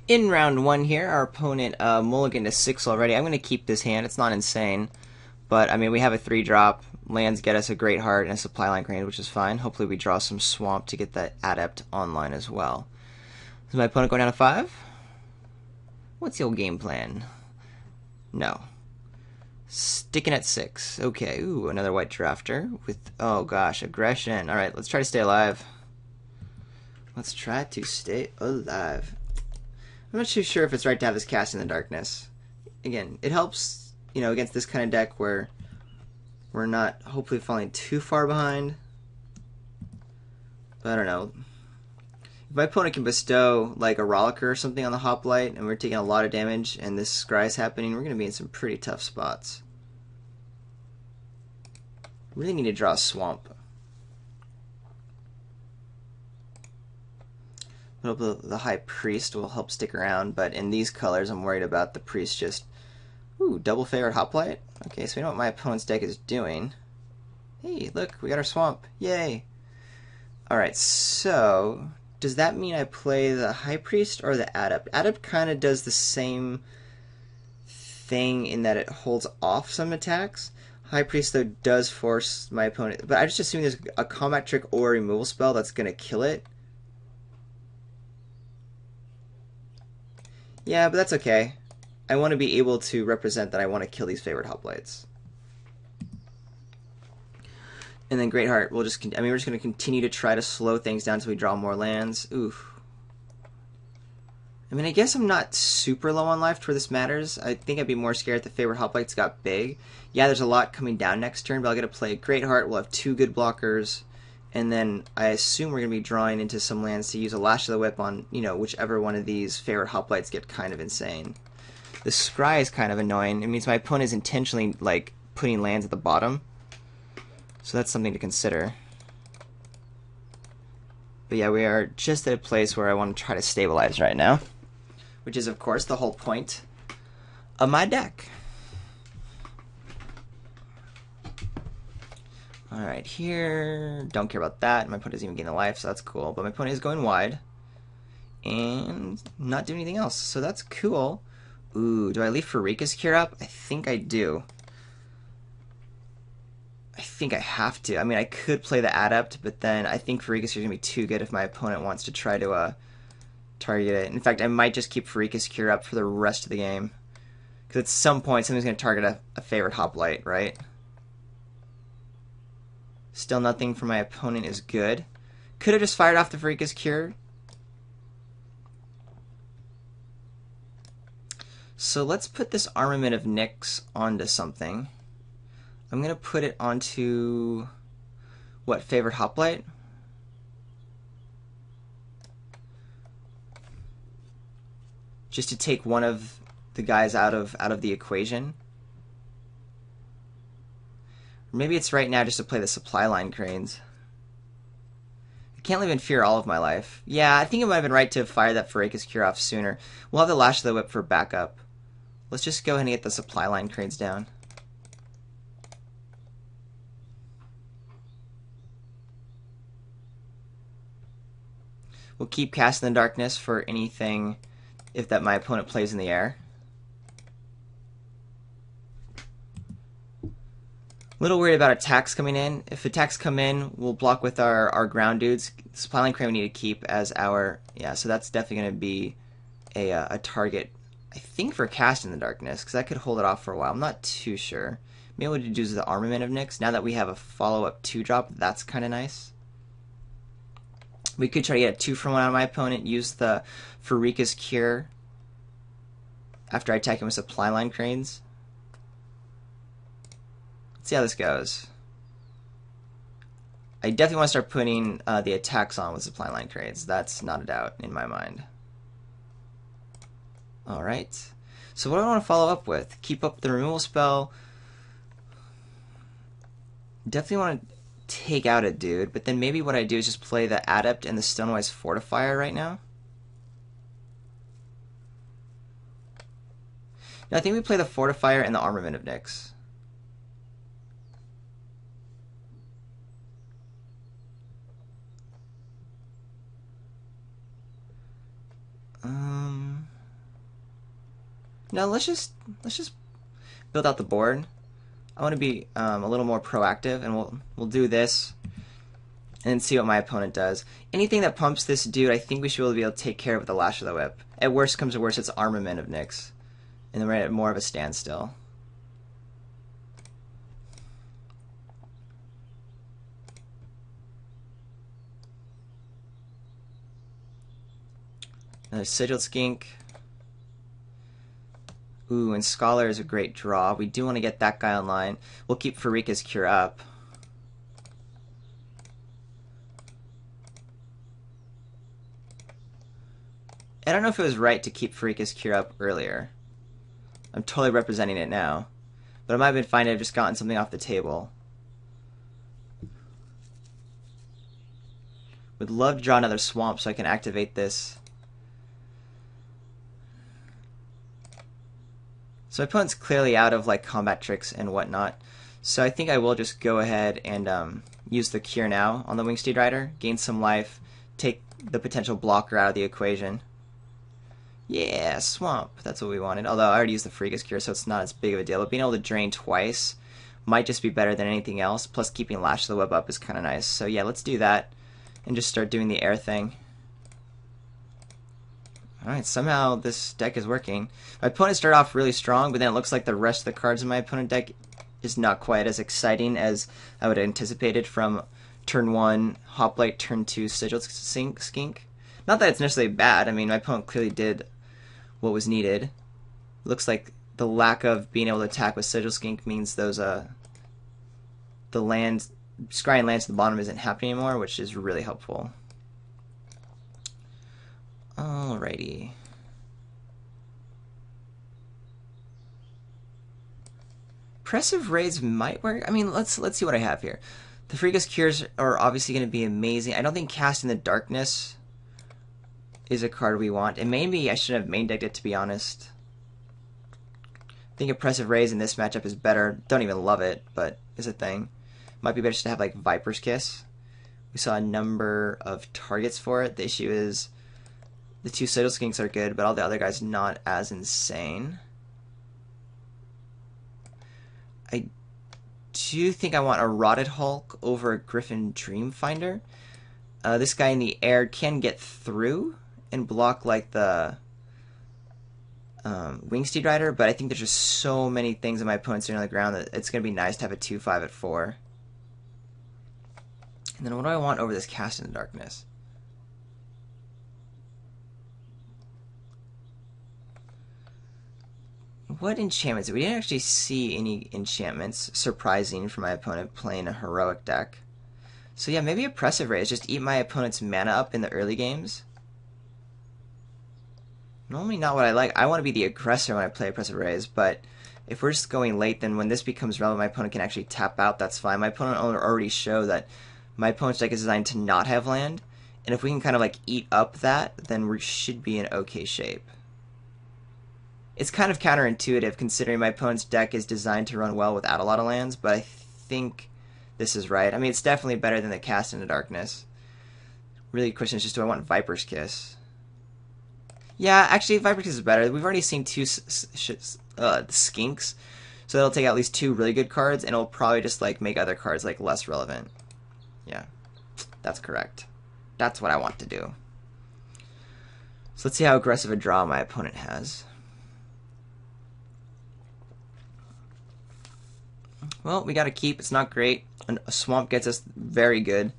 In round one here, our opponent mulliganed to 6 already. I'm going to keep this hand. It's not insane. But, I mean, we have a 3-drop. Lands get us a Great Heart and a Supply Line Crane, which is fine. Hopefully we draw some Swamp to get that Adept online as well. Is my opponent going down to 5? What's your game plan? No. Sticking at 6. Okay, ooh, another white drafter with, oh gosh, aggression. Alright, let's try to stay alive. Let's try to stay alive. I'm not too sure if it's right to have this Cast in the Darkness. Again, it helps, you know, against this kind of deck where we're not hopefully falling too far behind. But I don't know. If my opponent can bestow like a Rollicker or something on the Hoplite and we're taking a lot of damage and this scry is happening, we're going to be in some pretty tough spots. Really need to draw a Swamp. I hope the High Priest will help stick around, but in these colors I'm worried about the Priest just... Ooh, double favorite Hoplite? Okay, so we know what my opponent's deck is doing. Hey, look, we got our Swamp. Yay! Alright, so... Does that mean I play the High Priest or the Adept? Adept kind of does the same thing in that it holds off some attacks. High Priest, though, does force my opponent... But I just assume there's a combat trick or a removal spell that's going to kill it. Yeah, but that's okay. I want to be able to represent that I want to kill these favorite Hoplites. And then Great Heart, we're just going to continue to try to slow things down until we draw more lands. Oof. I mean, I guess I'm not super low on life to where this matters. I think I'd be more scared if the favorite Hoplites got big. Yeah, there's a lot coming down next turn, but I'll get to play Great Heart. We'll have 2 good blockers. And then I assume we're going to be drawing into some lands to use a Lash of the Whip on, you know, whichever one of these favorite Hoplites get kind of insane. The Scry is kind of annoying. It means my opponent is intentionally, like, putting lands at the bottom. So that's something to consider. But yeah, we are just at a place where I want to try to stabilize right now. Which is, of course, the whole point of my deck. Alright, here, don't care about that. My opponent doesn't even gain a life, so that's cool. But my opponent is going wide and not doing anything else, so that's cool. Ooh, do I leave Pharika's Cure up? I think I do. I think I have to. I mean, I could play the Adept, but then I think Pharika's Cure is going to be too good if my opponent wants to try to target it. In fact, I might just keep Pharika's Cure up for the rest of the game. Because at some point, somebody's going to target a favorite Hoplite, right? Still nothing from my opponent is good. Could have just fired off the Pharika's Cure. So let's put this Armament of Nyx onto something. I'm going to put it onto... What, favorite Hoplite? Just to take one of the guys out of the equation. Maybe it's right now just to play the Supply Line Cranes. I can't live in fear all of my life. Yeah, I think it might have been right to fire that Pharika's Cure off sooner. We'll have the Lash of the Whip for backup. Let's just go ahead and get the Supply Line Cranes down. We'll keep Cast in the Darkness for anything if that my opponent plays in the air. Little worried about attacks coming in. If attacks come in, we'll block with our ground dudes. Supply Line Crane we need to keep as our... Yeah, so that's definitely going to be a target, I think, for Cast in the Darkness, because that could hold it off for a while. I'm not too sure. Maybe what to do is the Armament of Nyx. Now that we have a follow-up 2-drop, that's kind of nice. We could try to get a 2-for-1 out of my opponent, use the Pharika's Cure after I attack him with Supply Line Cranes. Let's see how this goes. I definitely want to start putting the attacks on with Supply Line Cranes. That's not a doubt in my mind. Alright. So what do I want to follow up with? Keep up the removal spell. Definitely want to take out a dude, but then maybe what I do is just play the Adept and the Stonewise Fortifier right now. No, I think we play the Fortifier and the Armament of Nyx. No, let's just build out the board. I want to be a little more proactive, and we'll do this and see what my opponent does. Anything that pumps this dude, I think we should be able to take care of with the Lash of the Whip. At worst comes to worst, it's armament of Nyx, and then we're at more of a standstill. Another Sigiled Skink. Ooh, and Scholar is a great draw. We do want to get that guy online. We'll keep Pharika's Cure up. I don't know if it was right to keep Pharika's Cure up earlier. I'm totally representing it now. But it might have been fine to have just gotten something off the table. Would love to draw another Swamp so I can activate this. So my opponent's clearly out of like combat tricks and whatnot. So I think I will just go ahead and use the Cure now on the Wingsteed Rider. Gain some life. Take the potential blocker out of the equation. Yeah, Swamp. That's what we wanted. Although I already used the Pharika's Cure, so it's not as big of a deal. But being able to drain twice might just be better than anything else. Plus keeping Lash of the Web up is kind of nice. So yeah, let's do that. And just start doing the air thing. Alright, somehow this deck is working. My opponent started off really strong, but then it looks like the rest of the cards in my opponent deck is not quite as exciting as I would have anticipated from turn 1 Hoplite, turn 2 Sigiled Skink. Not that it's necessarily bad. I mean, my opponent clearly did what was needed. Looks like the lack of being able to attack with Sigiled Skink means those the lands, scrying lands at the bottom isn't happening anymore, which is really helpful. Alrighty. Oppressive Rays might work. I mean, let's see what I have here. The Pharika's Cures are obviously going to be amazing. I don't think Cast in the Darkness is a card we want. And maybe I should have main decked it, to be honest. I think Oppressive Rays in this matchup is better. Don't even love it, but is a thing. Might be better just to have like Viper's Kiss. We saw a number of targets for it. The issue is the 2 Sigiled Skinks are good, but all the other guys not as insane. I do think I want a Rotted Hulk over a Griffin Dreamfinder. This guy in the air can get through and block like the Wingsteed Rider, but I think there's just so many things in my opponent's doing on the ground that it's going to be nice to have a 2/5 at 4. And then what do I want over this Cast in the Darkness? What enchantments? We didn't actually see any enchantments. Surprising for my opponent playing a heroic deck. So yeah, maybe Oppressive Rays. Just eat my opponent's mana up in the early games. Normally not what I like. I want to be the aggressor when I play Oppressive Rays, but if we're just going late, then when this becomes relevant, my opponent can actually tap out, that's fine. My opponent already showed that my opponent's deck is designed to not have land, and if we can kind of like eat up that, then we should be in okay shape. It's kind of counterintuitive considering my opponent's deck is designed to run well without a lot of lands, but I think this is right. I mean, it's definitely better than the Cast in the Darkness. Really, the question is just, do I want Viper's Kiss? Yeah, actually, Viper's Kiss is better. We've already seen 2 Skinks, so that'll take at least 2 really good cards, and it'll probably just like make other cards like less relevant. Yeah, that's correct. That's what I want to do. So let's see how aggressive a draw my opponent has. Well, we got to keep. It's not great. A Swamp gets us very good.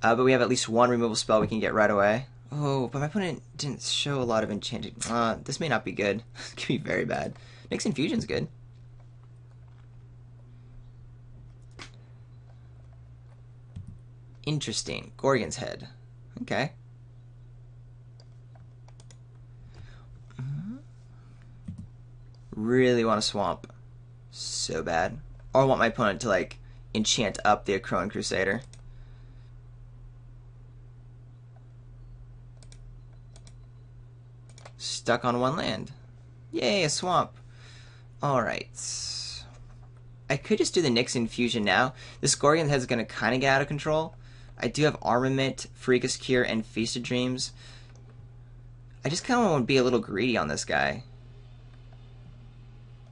But we have at least 1 removal spell we can get right away. Oh, but my opponent didn't show a lot of enchanting. This may not be good. It could be very bad. Nyx Infusion's good. Interesting. Gorgon's Head. Okay. Really want a Swamp. So bad. Or I want my opponent to like enchant up the Akroan Crusader. Stuck on 1 land. Yay, a Swamp. Alright. I could just do the Nyx Infusion now. This Gorgon's Head is going to kind of get out of control. I do have Armament, Pharika's Cure, and Feast of Dreams. I just kind of want to be a little greedy on this guy.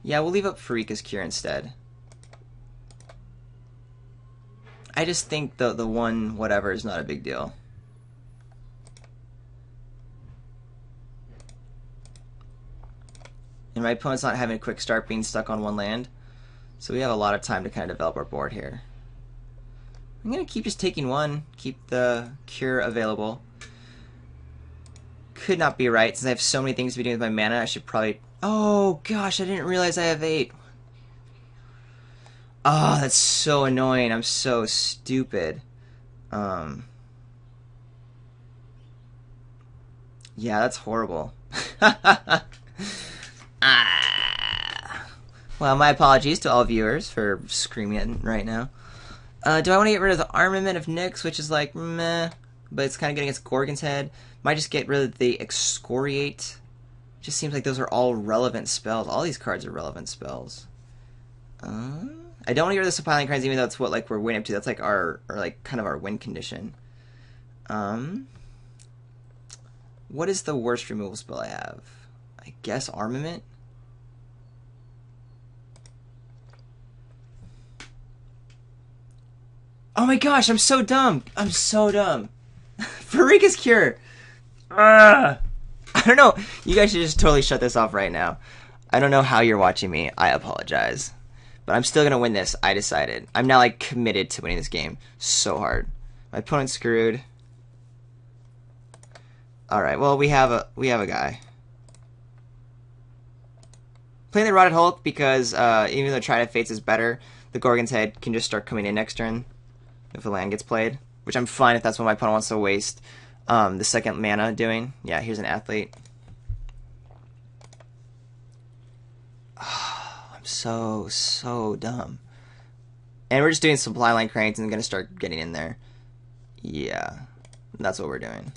Yeah, we'll leave up Pharika's Cure instead. I just think the one whatever is not a big deal. And my opponent's not having a quick start being stuck on one land. So we have a lot of time to kind of develop our board here. I'm going to keep just taking one, keep the Cure available. Could not be right, since I have so many things to be doing with my mana, I should probably... Oh gosh, I didn't realize I have 8. Oh, that's so annoying. I'm so stupid. Yeah, that's horrible. Well, my apologies to all viewers for screaming right now. Do I want to get rid of the Armament of Nyx, which is like, meh, but it's kind of getting its Gorgon's Head. Might just get rid of the Excoriate. Just seems like those are all relevant spells. All these cards are relevant spells. I don't want to get rid of the Supply Line cards, even though that's what like we're winning up to. That's like our, or like kind of our win condition. What is the worst removal spell I have? I guess Armament. Oh my gosh, I'm so dumb. I'm so dumb. Pharika's Cure. I don't know. You guys should just totally shut this off right now. I don't know how you're watching me. I apologize. But I'm still going to win this. I decided. I'm now like committed to winning this game so hard. My opponent's screwed. Alright, well we have a guy. Playing the Rotted Hulk because even though Trident of Fates is better, the Gorgon's Head can just start coming in next turn if the land gets played, which I'm fine if that's what my opponent wants to waste the second mana doing. Yeah, here's an Athlete. Oh, I'm so dumb. And we're just doing Supply Line Cranes and going to start getting in there. Yeah, that's what we're doing.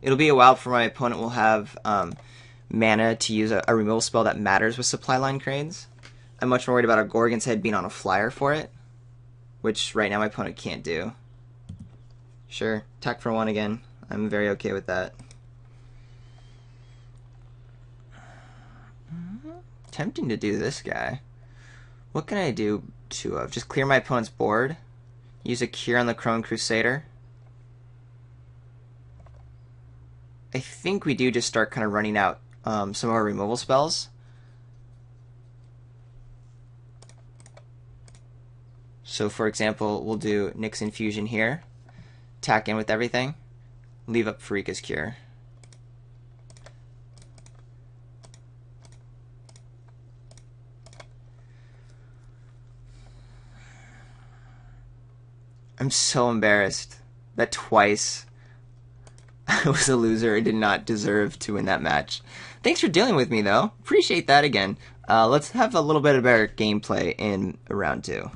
It'll be a while before my opponent will have mana to use a removal spell that matters with Supply Line Cranes. I'm much more worried about a Gorgon's Head being on a flyer for it, which right now my opponent can't do. Sure, attack for 1 again. I'm very okay with that. Tempting to do this guy. What can I do 2 of? Just clear my opponent's board. Use a Cure on the Crone Crusader. I think we do just start kind of running out some of our removal spells. So for example, we'll do Nyx Infusion here. Tack in with everything. Leave up Pharika's Cure. I'm so embarrassed that twice I was a loser and did not deserve to win that match. Thanks for dealing with me, though. Appreciate that again. Let's have a little bit of better gameplay in round 2.